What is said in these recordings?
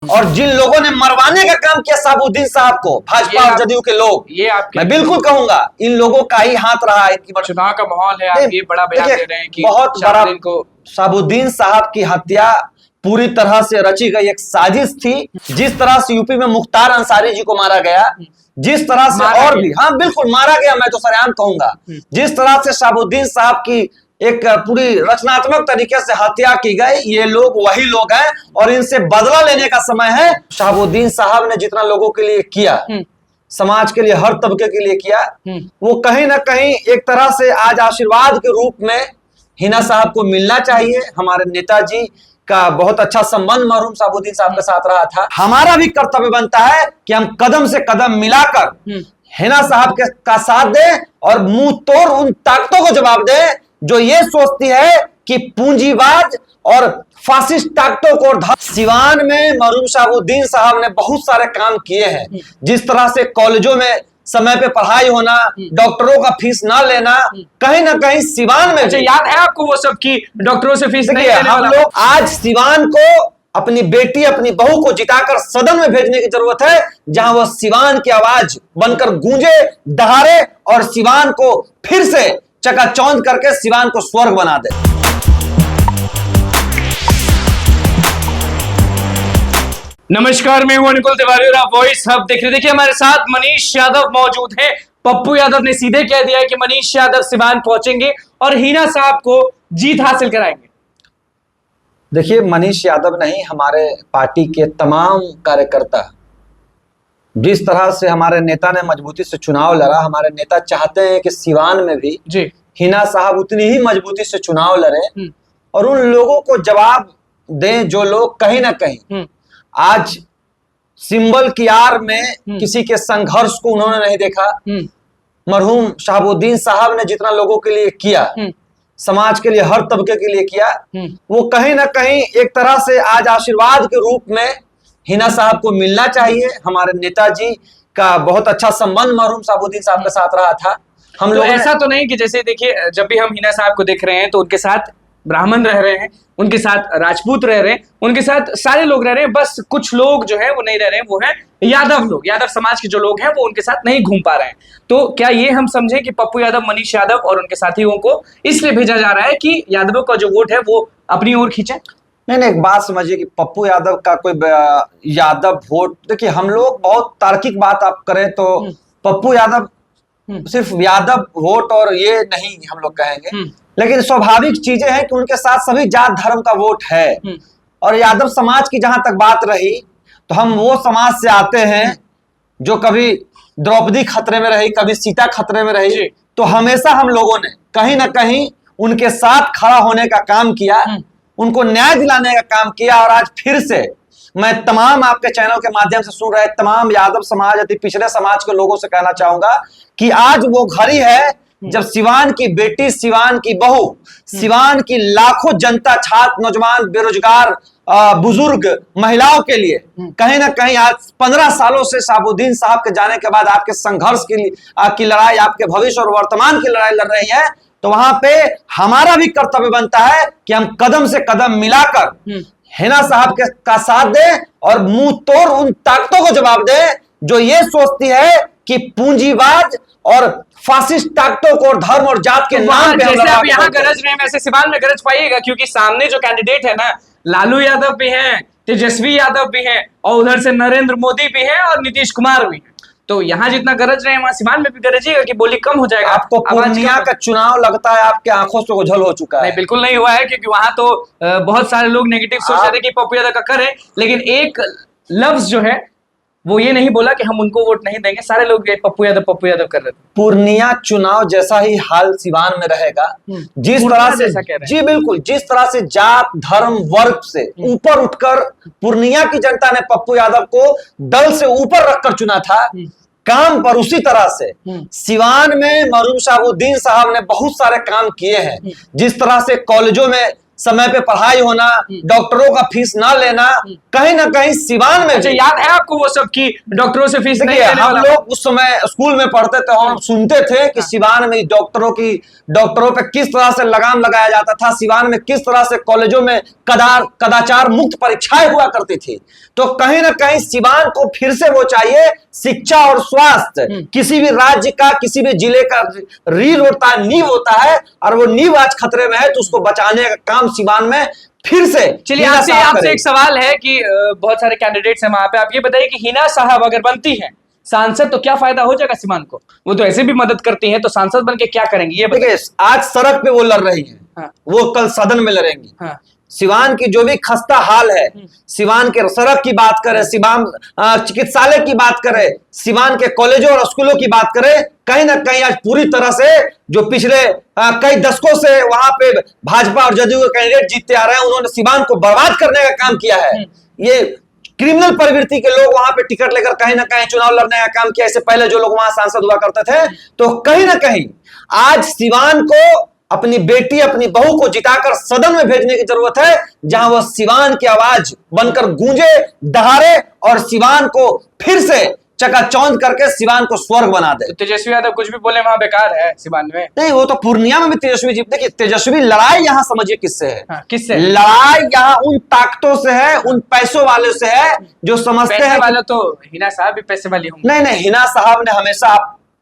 और जिन लोगों ने मरवाने का काम किया शहाबुद्दीन साहब को, भाजपा और जदयू के लोग, मैं बिल्कुल कहूंगा इन लोगों का ही हाथ रहा है। इनकी चुनाव का माहौल है, आप ये बड़ा बयान दे रहे हैं कि बहुत बड़ा शहाबुद्दीन साहब की हत्या पूरी तरह से रची गई एक साजिश थी। जिस तरह से यूपी में मुख्तार अंसारी जी को मारा गया, जिस तरह से और भी, हाँ बिल्कुल मारा गया, मैं तो सरेआम कहूंगा, जिस तरह से शहाबुद्दीन साहब की एक पूरी रचनात्मक तरीके से हत्या की गई, ये लोग वही लोग हैं और इनसे बदला लेने का समय है। शहाबुद्दीन साहब ने जितना लोगों के लिए किया, समाज के लिए, हर तबके के लिए किया, वो कहीं ना कहीं एक तरह से आज आशीर्वाद के रूप में हिना साहब को मिलना चाहिए। हमारे नेताजी का बहुत अच्छा संबंध मरहूम शहाबुद्दीन साहब के साथ रहा था। हमारा भी कर्तव्य बनता है कि हम कदम से कदम मिलाकर हिना साहब का साथ दें और मुंह तोड़ उन ताकतों को जवाब दें जो ये सोचती है कि पूंजीवाद और फासिस्ट ताकतों को। सिवान में मरहूम शहाबुद्दीन साहब ने बहुत सारे काम किए हैं। जिस तरह से कॉलेजों में समय पे पढ़ाई होना, डॉक्टरों का फीस ना लेना, कहीं ना कहीं सिवान में याद है आपको वो सब कि डॉक्टरों से फीस नहीं लेने हम लोग आज सिवान को अपनी बेटी, अपनी बहू को जिताकर सदन में भेजने की जरूरत है, जहां वो सिवान की आवाज बनकर गूंजे, दहाड़े और सिवान को फिर से चकाचौंध करके सिवान को स्वर्ग बना दे। नमस्कार, मैं हूं अनुकुल तिवारी और आप वॉइस हब देख रहे। देखिए हमारे साथ मनीष यादव मौजूद हैं। पप्पू यादव ने सीधे कह दिया है कि मनीष यादव सिवान पहुंचेंगे और हिना साहब को जीत हासिल कराएंगे। देखिए मनीष यादव नहीं, हमारे पार्टी के तमाम कार्यकर्ता, जिस तरह से हमारे नेता ने मजबूती से चुनाव लड़ा, हमारे नेता चाहते हैं कि सिवान में भी हिना साहब उतनी ही मजबूती से चुनाव लड़े और उन लोगों को जवाब दें जो लोग कहीं ना कहीं आज सिंबल की आड़ में किसी के संघर्ष को उन्होंने नहीं देखा। मरहूम शहाबुद्दीन साहब ने जितना लोगों के लिए किया, समाज के लिए, हर तबके के लिए किया, वो कहीं ना कहीं एक तरह से आज आशीर्वाद के रूप में हिना साहब को मिलना चाहिए। हमारे नेताजी का बहुत अच्छा संबंध मरहूम शहाबुद्दीन साहब के साथ रहा था। हम लोग ऐसा तो नहीं कि जैसे देखिए जब भी हम हिना साहब को देख रहे हैं तो उनके साथ ब्राह्मण रह रहे हैं, उनके साथ राजपूत रह रहे हैं, उनके साथ सारे लोग रह रहे हैं, बस कुछ लोग जो है वो नहीं रह रहे हैं, वो है यादव लोग, यादव समाज के जो लोग हैं वो उनके साथ नहीं घूम पा रहे हैं। तो क्या ये हम समझें कि पप्पू यादव, मनीष यादव और उनके साथियों को इसलिए भेजा जा रहा है कि यादवों का जो वोट है वो अपनी ओर खींचे? नहीं, एक बात समझिए कि पप्पू यादव का कोई यादव वोट, देखिए हम लोग बहुत तार्किक बात आप करें तो पप्पू यादव सिर्फ यादव वोट और ये नहीं हम लोग कहेंगे, लेकिन स्वाभाविक चीजें हैं कि उनके साथ सभी जात धर्म का वोट है। और यादव समाज की जहां तक बात रही तो हम वो समाज से आते हैं जो कभी द्रौपदी खतरे में रही, कभी सीता खतरे में रही, तो हमेशा हम लोगों ने कहीं ना कहीं उनके साथ खड़ा होने का काम किया, उनको न्याय दिलाने का काम किया। और आज फिर से मैं तमाम आपके चैनल के माध्यम से सुन रहे तमाम यादव समाज, अति पिछड़े समाज के लोगों से कहना चाहूंगा कि आज वो घड़ी है जब सिवान की बेटी, सिवान की बहू, सिवान की लाखों जनता, छात्र, नौजवान, बेरोजगार, बुजुर्ग, महिलाओं के लिए कहीं ना कहीं आज 15 सालों से शहाबुद्दीन साहब के जाने के बाद आपके संघर्ष की लड़ाई, आपके भविष्य और वर्तमान की लड़ाई लड़ रही है। तो वहां पे हमारा भी कर्तव्य बनता है कि हम कदम से कदम मिलाकर हिना साहब का साथ दें और मुंह तोड़ उन ताकतों को जवाब दें जो ये सोचती है कि पूंजीवाद और फासिस्ट ताकतों को धर्म और जात के नाम पे जैसे आप यहाँ गरज रहे हैं वैसे सिवान में गरज पाइएगा, क्योंकि सामने जो कैंडिडेट है ना, लालू यादव भी हैं, तेजस्वी यादव भी हैं और उधर से नरेंद्र मोदी भी हैं और नीतीश कुमार भी हैं। तो यहाँ जितना गरज रहे हैं वहां सिवान में भी गरजिएगा कि बोली कम हो जाएगा। आपको पूर्णिया का चुनाव लगता है आपके आंखों से ओझल हो चुका है? नहीं, बिल्कुल नहीं हुआ है, क्योंकि वहां तो बहुत सारे लोग नेगेटिव सोच रहे थे कि पप्पू यादव का करे, लेकिन एक लफ्ज जो है वो ये नहीं बोला कि हम उनको वोट नहीं देंगे। सारे लोग पप्पू यादव कर रहे थे। पूर्णिया चुनाव जैसा ही हाल सिवान में रहेगा, जिस तरह से, जी बिल्कुल, जिस तरह से जात, धर्म, वर्ग से ऊपर उठकर पूर्णिया की जनता ने पप्पू यादव को दल से ऊपर रखकर चुना था काम पर, उसी तरह से सिवान में मरहूम शहाबुद्दीन साहब ने बहुत सारे काम किए हैं। जिस तरह से कॉलेजों में समय पे पढ़ाई होना, डॉक्टरों का फीस ना लेना, कहीं ना कहीं सिवान में अच्छा, याद है आपको वो सब कि डॉक्टरों से फीस नहीं लेने हम वाला? लोग उस समय स्कूल में पढ़ते थे और हम सुनते थे कि सिवान में डॉक्टरों पे किस तरह से लगाम लगाया जाता था, सिवान में किस तरह से कॉलेजों में कदाचार मुक्त परीक्षाएं हुआ करती थी। तो कहीं ना कहीं सिवान को फिर से वो चाहिए, शिक्षा और स्वास्थ्य किसी भी राज्य का, किसी भी जिले का रीढ़ होता है, नींव होता है, और वो नींव आज खतरे में है, तो उसको बचाने का काम सिवान में फिर से। चलिए आपसे एक सवाल है कि बहुत सारे कैंडिडेट्स हैं वहां पे, आप ये बताइए कि हिना साहब अगर बनती हैं सांसद तो क्या फायदा हो जाएगा सिवान को? वो तो ऐसे भी मदद करती हैं, तो सांसद बन के क्या करेंगी ये देखिए, आज सड़क पे वो लड़ रही है, हाँ। वो कल सदन में लड़ेंगी। हाँ। सिवान की जो भी खस्ता हाल है, सिवान के सड़क की बात करें, सिवान चिकित्सालय की बात करें, सिवान के कॉलेजों और स्कूलों की बात करें, कहीं ना कहीं आज पूरी तरह से जो पिछले कई दशकों से वहां पे भाजपा और जदयू के कैंडिडेट जीतते आ रहे हैं, उन्होंने सिवान को बर्बाद करने का काम किया है। ये क्रिमिनल प्रवृत्ति के लोग वहां पे टिकट लेकर कहीं ना कहीं चुनाव लड़ने का काम किया। इससे पहले जो लोग वहां सांसद हुआ करते थे, तो कहीं ना कहीं आज सिवान को अपनी बेटी, अपनी बहू को जिताकर सदन में भेजने की जरूरत है, जहां वह सिवान की आवाज बनकर गूंजे, दहाड़े और सिवान को फिर से चकाचौंध करके सिवान को स्वर्ग बना दे। तो तेजस्वी यादव कुछ भी बोले वहां बेकार है सिवान में? नहीं, वो तो पूर्णिया में भी तेजस्वी जी, देखिए तेजस्वी लड़ाई यहाँ समझिए किससे है। हाँ, किससे? लड़ाई यहाँ उन ताकतों से है, उन पैसों वाले से है जो समझते हैं वाले। तो हिना साहब भी पैसे वाली होंगे? नहीं, हिना साहब ने हमेशा,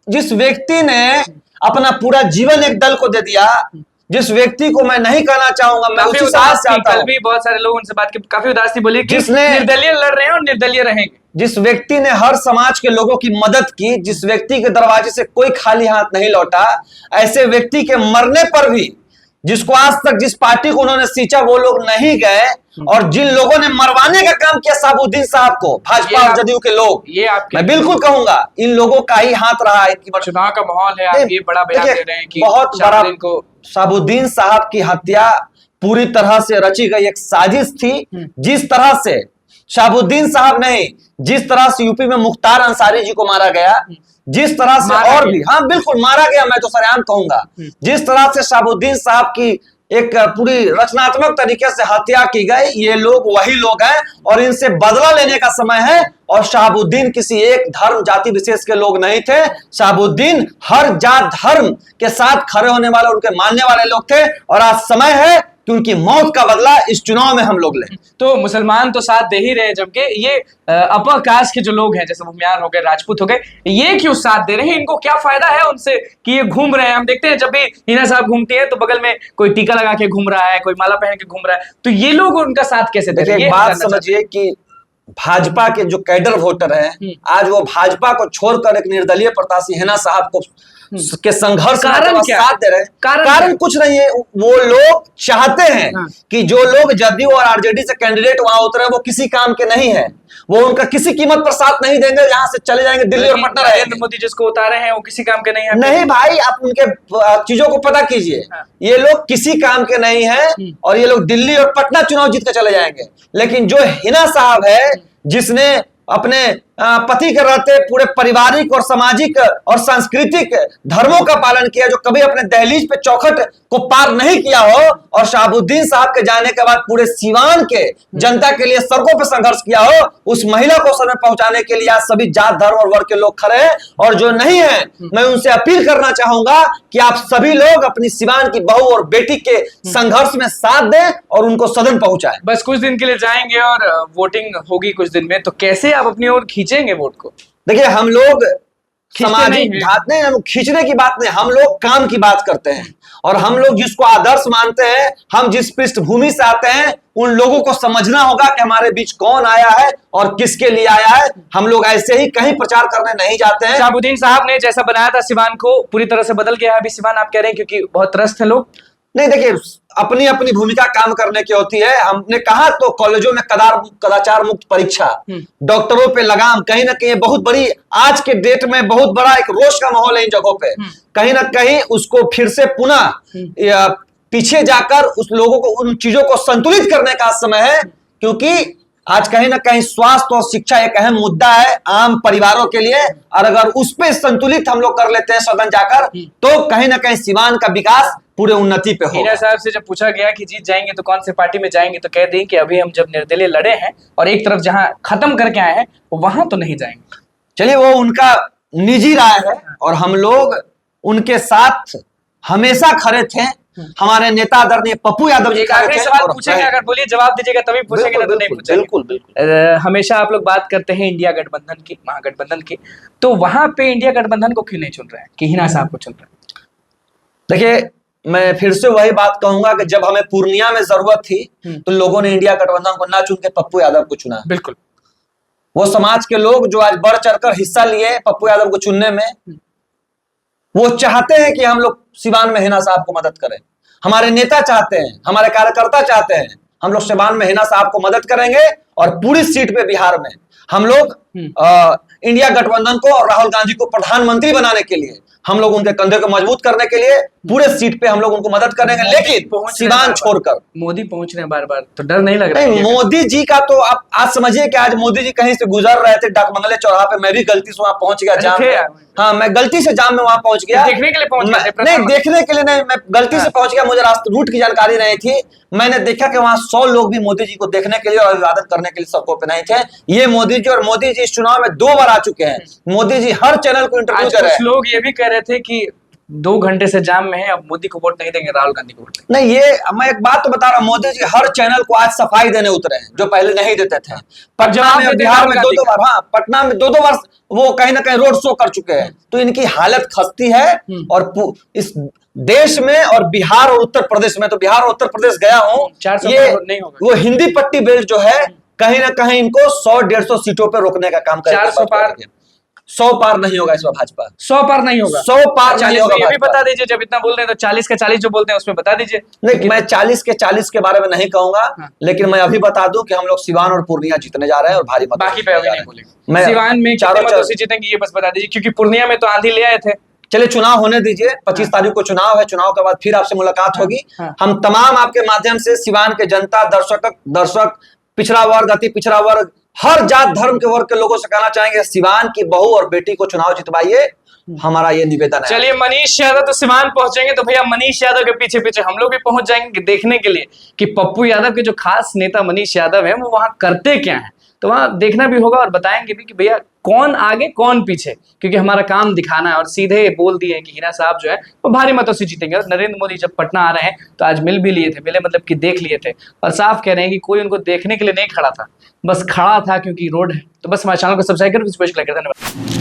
जिस व्यक्ति ने अपना पूरा जीवन एक दल को दे दिया, जिस व्यक्ति को मैं नहीं कहना चाहूंगा, मैं उसी साहस से आता हूं। कल भी बहुत सारे लोग उनसे बात की, काफी उदास थी, बोली कि निर्दलीय लड़ रहे हैं और निर्दलीय रहेंगे। जिस व्यक्ति ने हर समाज के लोगों की मदद की, जिस व्यक्ति के दरवाजे से कोई खाली हाथ नहीं लौटा, ऐसे व्यक्ति के मरने पर भी, जिसको आज तक जिस पार्टी को उन्होंने सींचा वो लोग नहीं गए, और जिन लोगों ने मरवाने का काम किया शहाबुद्दीन साहब को, भाजपा और जदयू के लोग, मैं बिल्कुल कहूंगा इन लोगों का ही हाथ रहा है। इनकी चुनाव का माहौल है, आप ये बड़ा बयान दे रहे हैं कि बहुत बड़ा शहाबुद्दीन साहब की हत्या पूरी तरह से रची गई एक साजिश थी। जिस तरह से शहाबुद्दीन साहब नहीं, जिस तरह से यूपी में मुख्तार अंसारी जी को मारा गया, जिस तरह से और भी, हाँ बिल्कुल मारा गया, मैं तो सरेआम कहूंगा, जिस तरह से शहाबुद्दीन साहब की एक पूरी रचनात्मक तरीके से हत्या की गई, ये लोग वही लोग हैं और इनसे बदला लेने का समय है। और शहाबुद्दीन किसी एक धर्म जाति विशेष के लोग नहीं थे, शहाबुद्दीन हर जात धर्म के साथ खड़े होने वाले, उनके मानने वाले लोग थे, और आज समय है कि उनकी मौत का बदला इस चुनाव में हम लोग लें। तो मुसलमान तो साथ दे ही रहे, जबकि ये अपर कास्ट के जो लोग हैं, जैसे भूमियार हो गए, राजपूत हो गए, ये क्यों साथ दे रहे हैं? इनको क्या फायदा है उनसे कि ये घूम रहे हैं? हम देखते हैं जब भी हिना साहब घूमती है तो बगल में कोई टीका लगा के घूम रहा है, कोई माला पहन के घूम रहा है, तो ये लोग उनका साथ कैसे दे रहे हैं? बात समझिए कि भाजपा के जो कैडर वोटर हैं, आज वो भाजपा को छोड़कर एक निर्दलीय प्रत्याशी हिना साहब को के संघर्ष कारण क्या साथ दे रहे हैं। कारण कुछ नहीं है, वो लोग चाहते हैं कि जो लोग जदयू और आरजेडी से कैंडिडेट वहां उतरे वो किसी काम के नहीं है, वो उनका किसी कीमत पर साथ नहीं देंगे, यहाँ से चले जाएंगे दिल्ली और पटना रहेंगे। नरेंद्र मोदी जिसको उतारे हैं वो किसी काम के नहीं है। नहीं भाई, आप उनके चीजों को पता कीजिए, ये लोग किसी काम के नहीं है और ये लोग दिल्ली और पटना चुनाव जीत कर चले जाएंगे। लेकिन जो हिना साहब है, जिसने अपने पति के रहते पूरे पारिवारिक और सामाजिक और सांस्कृतिक धर्मों का पालन किया, जो कभी अपने दहलीज पे चौखट को पार नहीं किया हो, और शहाबुद्दीन साहब के जाने के बाद पूरे सिवान के जनता के लिए सड़कों पे संघर्ष किया हो, उस महिला को सदन पहुंचाने के लिए आज सभी जात धर्म और वर्ग के लोग खड़े हैं। और जो नहीं है, मैं उनसे अपील करना चाहूंगा कि आप सभी लोग अपनी सिवान की बहू और बेटी के संघर्ष में साथ दें और उनको सदन पहुंचाएं। बस कुछ दिन के लिए जाएंगे और वोटिंग होगी कुछ दिन में, तो कैसे आप अपनी ओर खींचेंगे वोट को? देखिए, हम लोग सामाजिक नहीं, हम खींचने की बात नहीं, हम लोग काम की बात करते हैं, और हम लोग जिसको आदर्श मानते हैं, हम जिस पृष्ठभूमि से आते हैं, उन लोगों को समझना होगा कि हमारे बीच कौन आया है और किसके लिए आया है। हम लोग ऐसे ही कहीं प्रचार करने नहीं जाते हैं। शहाबुद्दीन साहब ने जैसा बनाया था सिवान को, पूरी तरह से बदल गया है अभी सिवान, आप कह रहे हैं, क्योंकि बहुत त्रस्त है लोग? नहीं, देखिए, अपनी अपनी भूमिका काम करने की होती है। हमने कहा तो कॉलेजों में कदाचार मुक्त परीक्षा, डॉक्टरों पे लगाम, कहीं ना कहीं बहुत बड़ी आज के डेट में बहुत बड़ा एक रोष का माहौल है इन जगहों पे। कहीं ना कहीं उसको फिर से पुनः पीछे जाकर उस लोगों को, उन चीजों को संतुलित करने का समय है, क्योंकि आज कहीं ना कहीं स्वास्थ्य और शिक्षा एक अहम मुद्दा है आम परिवारों के लिए, और अगर उस पे संतुलित हम लोग कर लेते हैं सदन जाकर, तो कहीं ना कहीं सीवान का विकास पूरे उन्नति पे होगा। हीना साहब से जब पूछा गया कि जीत जाएंगे तो कौन से पार्टी में जाएंगे, तो कह दी कि अभी हम जब निर्दलीय लड़े हैं और एक तरफ जहां खत्म करके आए हैं वहां तो नहीं जाएंगे। चलिए, वो उनका निजी राय है और हम लोग उनके साथ हमेशा खड़े थे। हमारे नेता आदरणीय पप्पू यादव जी एक आखिरी सवाल पूछेंगे, अगर बोलिए जवाब दीजिएगा तभी पूछेंगे, ना तो नहीं पूछेंगे। बिल्कुल बिल्कुल। हमेशा आप लोग बात करते हैं इंडिया गठबंधन की, महागठबंधन की, तो वहां पे इंडिया गठबंधन को क्यों नहीं चुन रहे हैं कि हिना साहब को चुन रहे हैं? देखिए, मैं फिर से वही बात कहूंगा कि जब हमें पूर्णिया में जरूरत थी तो लोगों ने इंडिया गठबंधन को ना चुन के पप्पू यादव को चुना। बिल्कुल। वो समाज के लोग जो आज बढ़ चढ़कर हिस्सा लिए पप्पू यादव को चुनने में, वो चाहते हैं कि हम लोग सिवान में हिना साहब को मदद करें। हमारे नेता चाहते हैं, हमारे कार्यकर्ता चाहते हैं, हम लोग सिवान में हिना साहब को मदद करेंगे और पूरी सीट पे बिहार में हम लोग इंडिया गठबंधन को और राहुल गांधी को प्रधानमंत्री बनाने के लिए, हम लोग उनके कंधे को मजबूत करने के लिए पूरे सीट पे हम लोग उनको मदद करेंगे, लेकिन सिवान छोड़कर। मोदी पहुंच रहे हैं बार बार, तो डर नहीं लग रहा? नहीं, मोदी जी का तो आप आज समझिए कि आज मोदी जी कहीं से गुजर रहे थे डाकबंगले चौराहा पे, मैं भी गलती से वहां पहुंच गया जाम में। हाँ, मैं गलती से जाम में वहां पहुंच गया। देखने के लिए पहुंच गए? नहीं, देखने के लिए नहीं, मैं गलती से पहुंच गया, मुझे रास्ते रूट की जानकारी नहीं थी। मैंने देखा कि वहां 100 लोग भी मोदी जी को देखने के लिए और अभिवादन करने के लिए सड़कों पे नहीं थे। ये मोदी जी, और मोदी जी इस चुनाव में 2 बार आ चुके हैं। मोदी जी हर चैनल को इंटरव्यू कर रहे हैं। लोग ये भी कह रहे थे कि 2 घंटे से जाम में है, अब मोदी को वोट नहीं देंगे, राहुल गांधी को वोट देंगे। नहीं, ये मैं एक बात तो बता रहा हूँ, मोदी जी हर चैनल को आज सफाई देने उतरे हैं, जो पहले नहीं देते थे। पटना में, बिहार में 2-2 बार, हाँ, पटना में 2-2 बार वो कहीं ना कहीं रोड शो कर चुके हैं। तो इनकी हालत खस्ती है। और इस देश में और बिहार और उत्तर प्रदेश में, तो बिहार और उत्तर प्रदेश गया हूँ, ये नहीं होगा। वो हिंदी पट्टी बेल्ट जो है कहीं ना कहीं इनको 100-150 सीटों पर रोकने का काम करेगा। 400 पार, 100 पार नहीं होगा इस बार भाजपा। 100 पार नहीं होगा। 100 पार नहीं होगा। ये भी बता दीजिए, जब इतना बोल रहे हैं तो 40 के 40 जो बोलते हैं उसमें बता दीजिए। नहीं, मैं 40 के 40 के बारे में नहीं कहूंगा, लेकिन मैं अभी बता दूं कि हम लोग सिवान और पूर्णिया जीतने जा रहे हैं और भारी मतों बाकी पे अभी नहीं बोलेंगे। मैं सिवान में कितने मतों से जीतेंगे ये बस बता दीजिए, क्योंकि पूर्णिया में तो आंधी ले आए थे। चलिए, चुनाव होने दीजिए, 25 तारीख को चुनाव है, चुनाव के बाद फिर आपसे मुलाकात होगी। हम तमाम आपके माध्यम से सिवान के जनता, दर्शक, पिछड़ा वर्ग, अति पिछड़ा वर्ग, हर जात धर्म के वर्ग के लोगों से कहना चाहेंगे, सिवान की बहू और बेटी को चुनाव जितवाइए, हमारा ये निवेदन है। चलिए, मनीष यादव तो सिवान पहुंचेंगे, तो भैया मनीष यादव के पीछे पीछे हम लोग भी पहुंच जाएंगे देखने के लिए कि पप्पू यादव के जो खास नेता मनीष यादव है वो वहां करते क्या है। तो वहां देखना भी होगा और बताएंगे भी कि भैया कौन आगे कौन पीछे, क्योंकि हमारा काम दिखाना है। और सीधे बोल दिए कि हिना साहब जो है वो भारी मतों से जीतेंगे। और नरेंद्र मोदी जब पटना आ रहे हैं तो आज मिल भी लिए थे, मिले मतलब कि देख लिए थे, और साफ कह रहे हैं कि कोई उनको देखने के लिए नहीं खड़ा था, बस खड़ा था क्योंकि रोड है। तो बस हमारे चैनल को सब्सक्राइब करो, धन्यवाद।